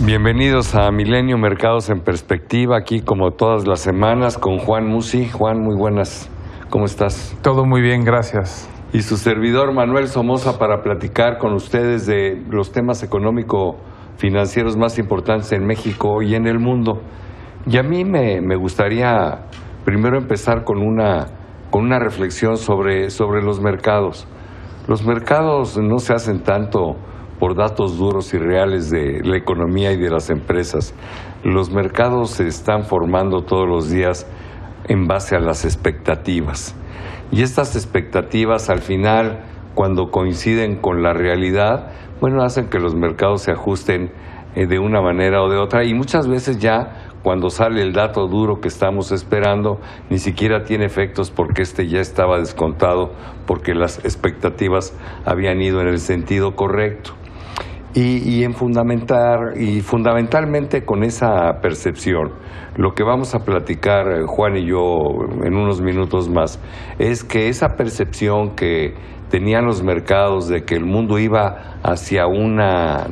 Bienvenidos a Milenio Mercados en Perspectiva, aquí como todas las semanas con Juan Musi. Juan, muy buenas, ¿cómo estás? Todo muy bien, gracias. Y su servidor Manuel Somoza para platicar con ustedes de los temas económico-financieros más importantes en México y en el mundo. Y a mí me gustaría primero empezar con una reflexión sobre los mercados. Los mercados no se hacen tanto por datos duros y reales de la economía y de las empresas. Los mercados se están formando todos los días en base a las expectativas. Y estas expectativas al final, cuando coinciden con la realidad, bueno, hacen que los mercados se ajusten de una manera o de otra. Y muchas veces ya cuando sale el dato duro que estamos esperando, ni siquiera tiene efectos porque ya estaba descontado, porque las expectativas habían ido en el sentido correcto. Y fundamentalmente con esa percepción, lo que vamos a platicar Juan y yo en unos minutos más, es que esa percepción que tenían los mercados de que el mundo iba hacia una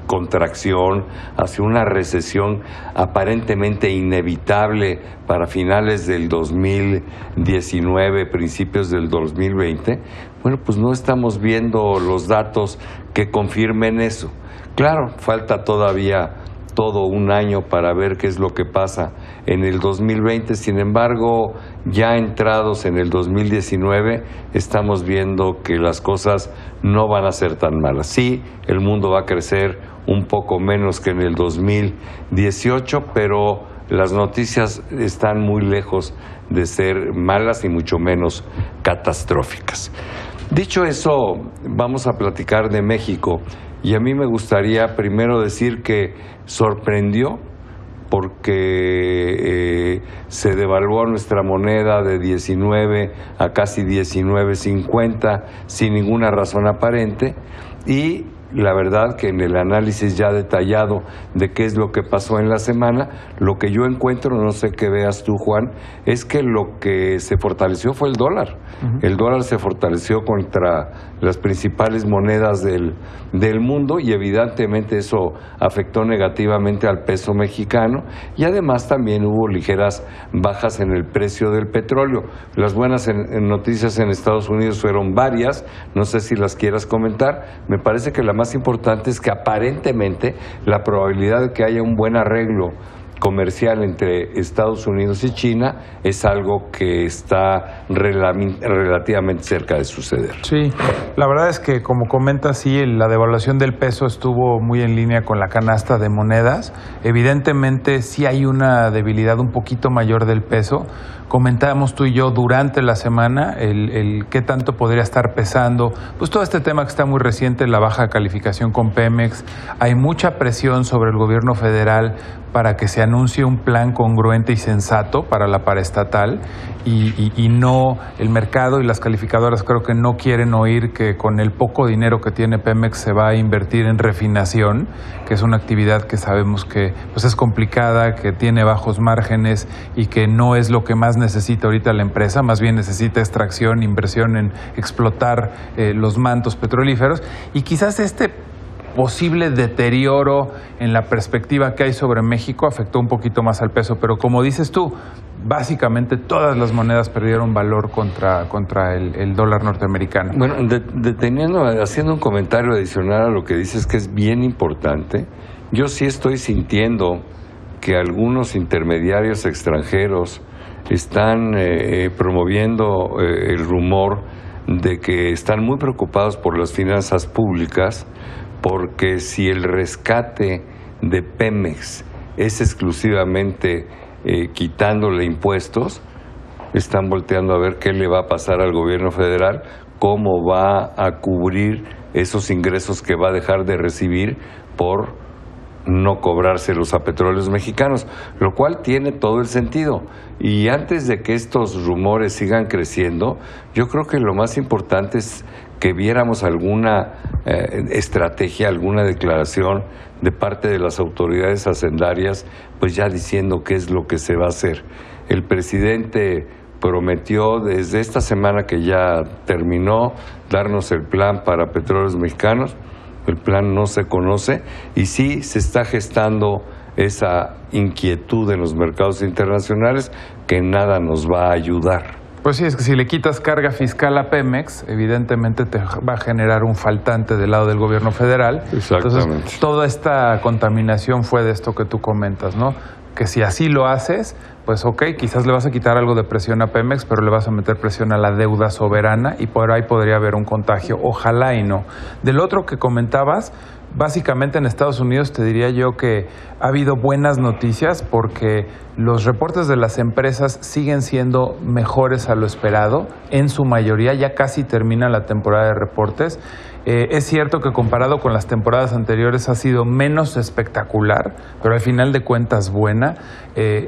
contracción, hacia una recesión aparentemente inevitable para finales del 2019, principios del 2020, bueno, pues no estamos viendo los datos que confirmen eso. Claro, falta todavía todo un año para ver qué es lo que pasa en el 2020, sin embargo, ya entrados en el 2019, estamos viendo que las cosas no van a ser tan malas. Sí, el mundo va a crecer un poco menos que en el 2018, pero las noticias están muy lejos de ser malas y mucho menos catastróficas. Dicho eso, vamos a platicar de México y a mí me gustaría primero decir que sorprendió porque se devaluó nuestra moneda de 19 a casi 19.50 sin ninguna razón aparente y la verdad que en el análisis ya detallado de qué es lo que pasó en la semana, lo que yo encuentro, no sé qué veas tú, Juan, es que lo que se fortaleció fue el dólar. El dólar se fortaleció contra las principales monedas del mundo y evidentemente eso afectó negativamente al peso mexicano y además también hubo ligeras bajas en el precio del petróleo. Las buenas noticias en Estados Unidos fueron varias, no sé si las quieras comentar. Me parece que la más importante es que aparentemente la probabilidad de que haya un buen arreglo comercial entre Estados Unidos y China es algo que está relativamente cerca de suceder. Sí, la verdad es que como comentas, sí, la devaluación del peso estuvo muy en línea con la canasta de monedas. Evidentemente sí hay una debilidad un poquito mayor del peso. Comentábamos tú y yo durante la semana el qué tanto podría estar pesando, pues todo este tema que está muy reciente, la baja calificación con Pemex. Hay mucha presión sobre el gobierno federal para que se anuncie un plan congruente y sensato para la paraestatal y no el mercado y las calificadoras creo que no quieren oír que con el poco dinero que tiene Pemex se va a invertir en refinación, que es una actividad que sabemos que pues es complicada, que tiene bajos márgenes y que no es lo que más necesita ahorita la empresa, más bien necesita extracción, inversión en explotar los mantos petrolíferos y quizás este posible deterioro en la perspectiva que hay sobre México afectó un poquito más al peso, pero como dices tú, básicamente todas las monedas perdieron valor contra el dólar norteamericano. Bueno, haciendo un comentario adicional a lo que dices que es bien importante, yo sí estoy sintiendo que algunos intermediarios extranjeros están promoviendo el rumor de que están muy preocupados por las finanzas públicas, porque si el rescate de Pemex es exclusivamente quitándole impuestos, están volteando a ver qué le va a pasar al gobierno federal, cómo va a cubrir esos ingresos que va a dejar de recibir por no cobrárselos a Petróleos Mexicanos, lo cual tiene todo el sentido. Y antes de que estos rumores sigan creciendo, yo creo que lo más importante es que viéramos alguna estrategia, alguna declaración de parte de las autoridades hacendarias, pues ya diciendo qué es lo que se va a hacer. El presidente prometió desde esta semana que ya terminó darnos el plan para Petróleos Mexicanos. El plan no se conoce y sí se está gestando esa inquietud en los mercados internacionales que nada nos va a ayudar. Pues sí, es que si le quitas carga fiscal a Pemex, evidentemente te va a generar un faltante del lado del gobierno federal. Exactamente. Entonces, toda esta contaminación fue de esto que tú comentas, ¿no? Que si así lo haces, pues ok, quizás le vas a quitar algo de presión a Pemex, pero le vas a meter presión a la deuda soberana y por ahí podría haber un contagio. Ojalá y no. Del otro que comentabas, básicamente en Estados Unidos te diría yo que ha habido buenas noticias porque los reportes de las empresas siguen siendo mejores a lo esperado. En su mayoría ya casi termina la temporada de reportes. Es cierto que comparado con las temporadas anteriores ha sido menos espectacular, pero al final de cuentas buena.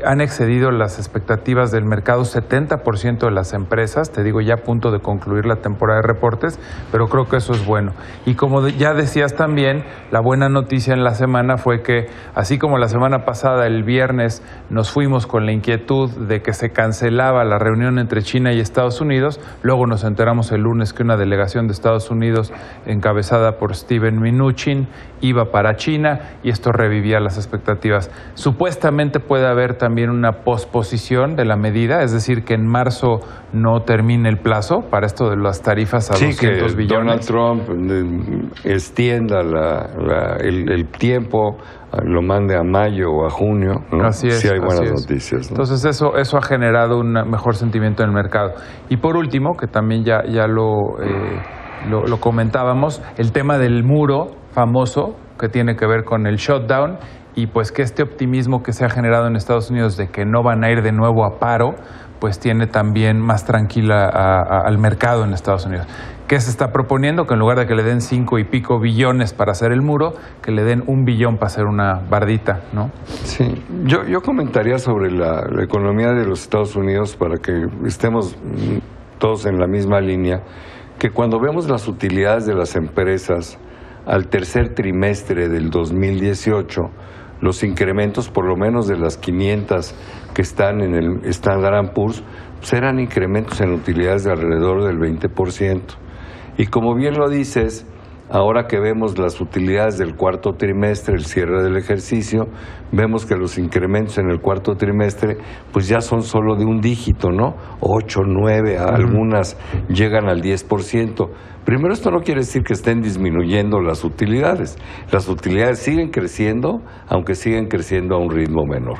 Han excedido las expectativas del mercado 70% de las empresas, te digo ya a punto de concluir la temporada de reportes, pero creo que eso es bueno. Y como ya decías también, la buena noticia en la semana fue que, así como la semana pasada, el viernes, nos fuimos con la inquietud de que se cancelaba la reunión entre China y Estados Unidos, luego nos enteramos el lunes que una delegación de Estados Unidos encabezada por Steven Mnuchin iba para China y esto revivía las expectativas. Supuestamente puede haber también una posposición de la medida, es decir, que en marzo no termine el plazo para esto de las tarifas a 200 billones. Donald Trump extienda el tiempo, lo mande a mayo o a junio, ¿no? Así es, sí hay buenas así es. noticias, ¿no? Entonces eso ha generado un mejor sentimiento en el mercado. Y por último, que también ya lo comentábamos, el tema del muro famoso que tiene que ver con el shutdown y pues que este optimismo que se ha generado en Estados Unidos de que no van a ir de nuevo a paro, pues tiene también más tranquila al mercado en Estados Unidos. ¿Qué se está proponiendo? Que en lugar de que le den 5 y pico billones para hacer el muro, que le den 1 billón para hacer una bardita, ¿no? Sí, yo comentaría sobre la economía de los Estados Unidos para que estemos todos en la misma línea, que cuando vemos las utilidades de las empresas al tercer trimestre del 2018, los incrementos por lo menos de las 500 que están en el Standard & Poor's, pues eran incrementos en utilidades de alrededor del 20%. Y como bien lo dices, ahora que vemos las utilidades del cuarto trimestre, el cierre del ejercicio, vemos que los incrementos en el cuarto trimestre pues ya son solo de un dígito, ¿no? 8, 9, algunas llegan al 10%. Primero, esto no quiere decir que estén disminuyendo las utilidades. Las utilidades siguen creciendo, aunque siguen creciendo a un ritmo menor.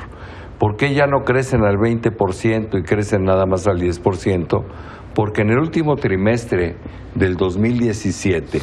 ¿Por qué ya no crecen al 20% y crecen nada más al 10%? Porque en el último trimestre del 2017,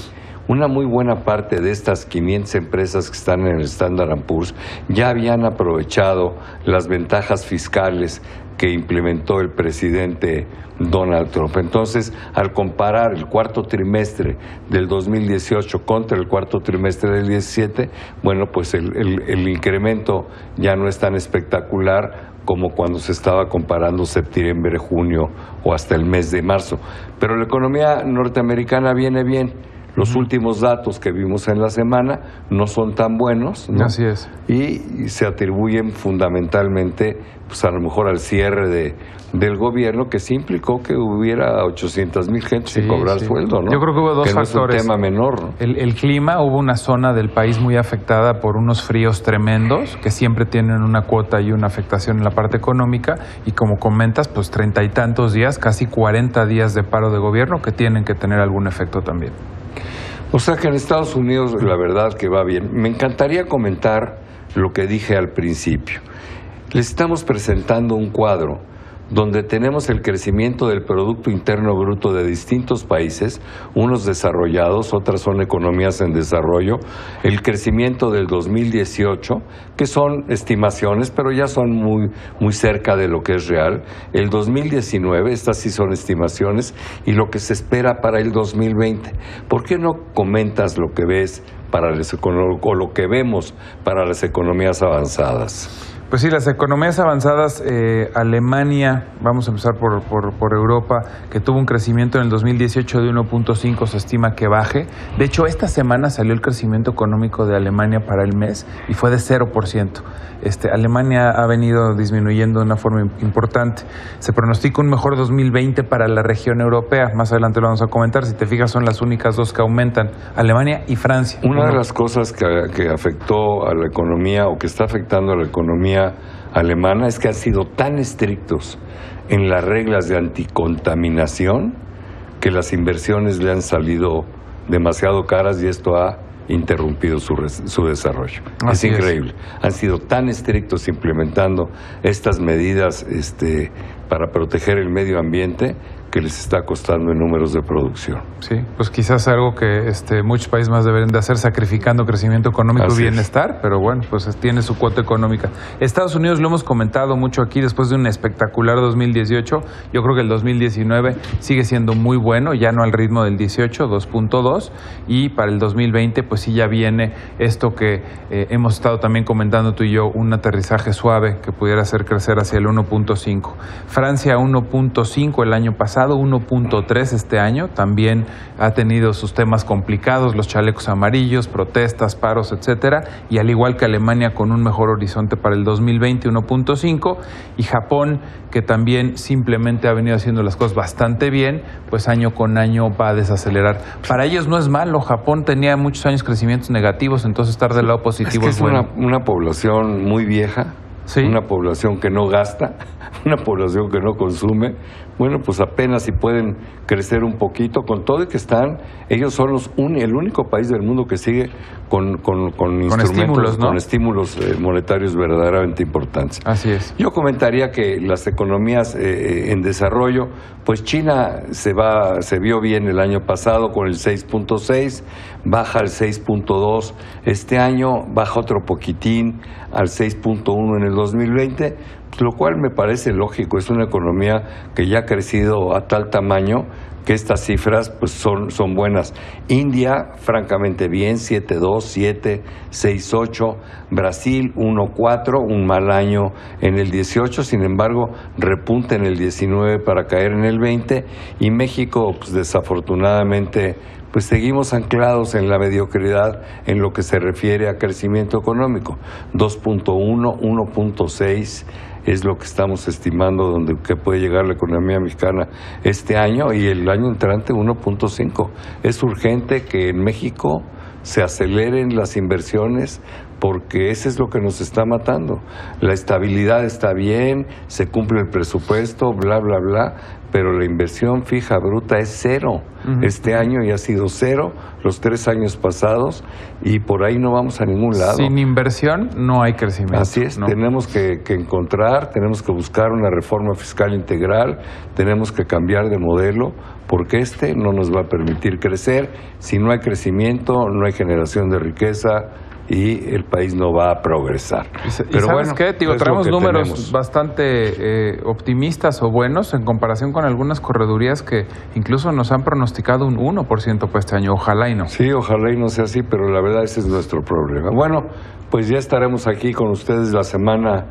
una muy buena parte de estas 500 empresas que están en el Standard & Poor's ya habían aprovechado las ventajas fiscales que implementó el presidente Donald Trump. Entonces, al comparar el cuarto trimestre del 2018 contra el cuarto trimestre del 17, bueno, pues el incremento ya no es tan espectacular como cuando se estaba comparando septiembre, junio o hasta el mes de marzo. Pero la economía norteamericana viene bien. Los últimos datos que vimos en la semana no son tan buenos, ¿no? Así es. Y se atribuyen fundamentalmente, pues a lo mejor al cierre del gobierno, que sí implicó que hubiera 800,000 gente sin cobrar sueldo, ¿no? Yo creo que hubo dos factores. No es un tema menor, ¿no? El clima, hubo una zona del país muy afectada por unos fríos tremendos, que siempre tienen una cuota y una afectación en la parte económica, y como comentas, pues 30 y tantos días, casi 40 días de paro de gobierno que tienen que tener algún efecto también. O sea que en Estados Unidos la verdad que va bien. Me encantaría comentar lo que dije al principio. Les estamos presentando un cuadro donde tenemos el crecimiento del Producto Interno Bruto de distintos países, unos desarrollados, otras son economías en desarrollo, el crecimiento del 2018, que son estimaciones, pero ya son muy cerca de lo que es real, el 2019, estas sí son estimaciones, y lo que se espera para el 2020. ¿Por qué no comentas lo que ves o lo que vemos para las economías avanzadas? Pues sí, las economías avanzadas, Alemania, vamos a empezar por Europa, que tuvo un crecimiento en el 2018 de 1.5, se estima que baje. De hecho, esta semana salió el crecimiento económico de Alemania para el mes y fue de 0%. Alemania ha venido disminuyendo de una forma importante. Se pronostica un mejor 2020 para la región europea. Más adelante lo vamos a comentar. Si te fijas, son las únicas dos que aumentan, Alemania y Francia. Una de las cosas que afectó a la economía o que está afectando a la economía alemana es que han sido tan estrictos en las reglas de anticontaminación que las inversiones le han salido demasiado caras y esto ha interrumpido su desarrollo. Es increíble. Han sido tan estrictos implementando estas medidas para proteger el medio ambiente que les está costando en números de producción. Sí, pues quizás algo que muchos países más deberían de hacer, sacrificando crecimiento económico y bienestar, pero bueno, pues tiene su cuota económica. Estados Unidos lo hemos comentado mucho aquí, después de un espectacular 2018, yo creo que el 2019 sigue siendo muy bueno, ya no al ritmo del 18, 2.2, y para el 2020 pues sí ya viene esto que hemos estado también comentando tú y yo, un aterrizaje suave que pudiera hacer crecer hacia el 1.5. Francia 1.5 el año pasado, 1.3 este año, también ha tenido sus temas complicados, los chalecos amarillos, protestas, paros, etcétera, y al igual que Alemania con un mejor horizonte para el 2020, 1.5, y Japón, que también simplemente ha venido haciendo las cosas bastante bien, pues año con año va a desacelerar. Para ellos no es malo, Japón tenía muchos años crecimientos negativos, entonces estar del lado positivo es bueno. Una población muy vieja, sí, una población que no gasta, una población que no consume. Bueno, pues apenas si pueden crecer un poquito, con todo y que ellos son el único país del mundo que sigue con instrumentos, estímulos, ¿no? Con estímulos monetarios verdaderamente importantes. Así es. Yo comentaría que las economías en desarrollo, pues China se vio bien el año pasado con el 6.6, baja al 6.2 este año, baja otro poquitín al 6.1 en el 2020, lo cual me parece lógico. Es una economía que ya ha crecido a tal tamaño que estas cifras pues son buenas. India, francamente bien, 7.2, 7, 6.8, Brasil 1.4, un mal año en el 18, sin embargo repunta en el 19 para caer en el 20, y México pues desafortunadamente pues seguimos anclados en la mediocridad en lo que se refiere a crecimiento económico. 2.1, 1.6 es lo que estamos estimando que puede llegar la economía mexicana este año, y el año entrante 1.5. Es urgente que en México se aceleren las inversiones, porque eso es lo que nos está matando. La estabilidad está bien, se cumple el presupuesto, bla, bla, bla, pero la inversión fija bruta es cero. Este año ya ha sido cero, los 3 años pasados, y por ahí no vamos a ningún lado. Sin inversión no hay crecimiento. Así es, ¿no? Tenemos que tenemos que buscar una reforma fiscal integral, tenemos que cambiar de modelo, porque no nos va a permitir crecer. Si no hay crecimiento, no hay generación de riqueza, y el país no va a progresar. Pero ¿sabes qué? Traemos números bastante optimistas o buenos en comparación con algunas corredurías que incluso nos han pronosticado un 1% para este año. Ojalá y no. Sí, ojalá y no sea así, pero la verdad ese es nuestro problema. Bueno, pues ya estaremos aquí con ustedes la semana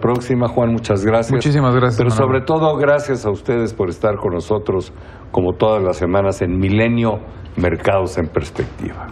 próxima. Juan, muchas gracias. Muchísimas gracias. Pero sobre todo, gracias a ustedes por estar con nosotros como todas las semanas en Milenio Mercados en Perspectiva.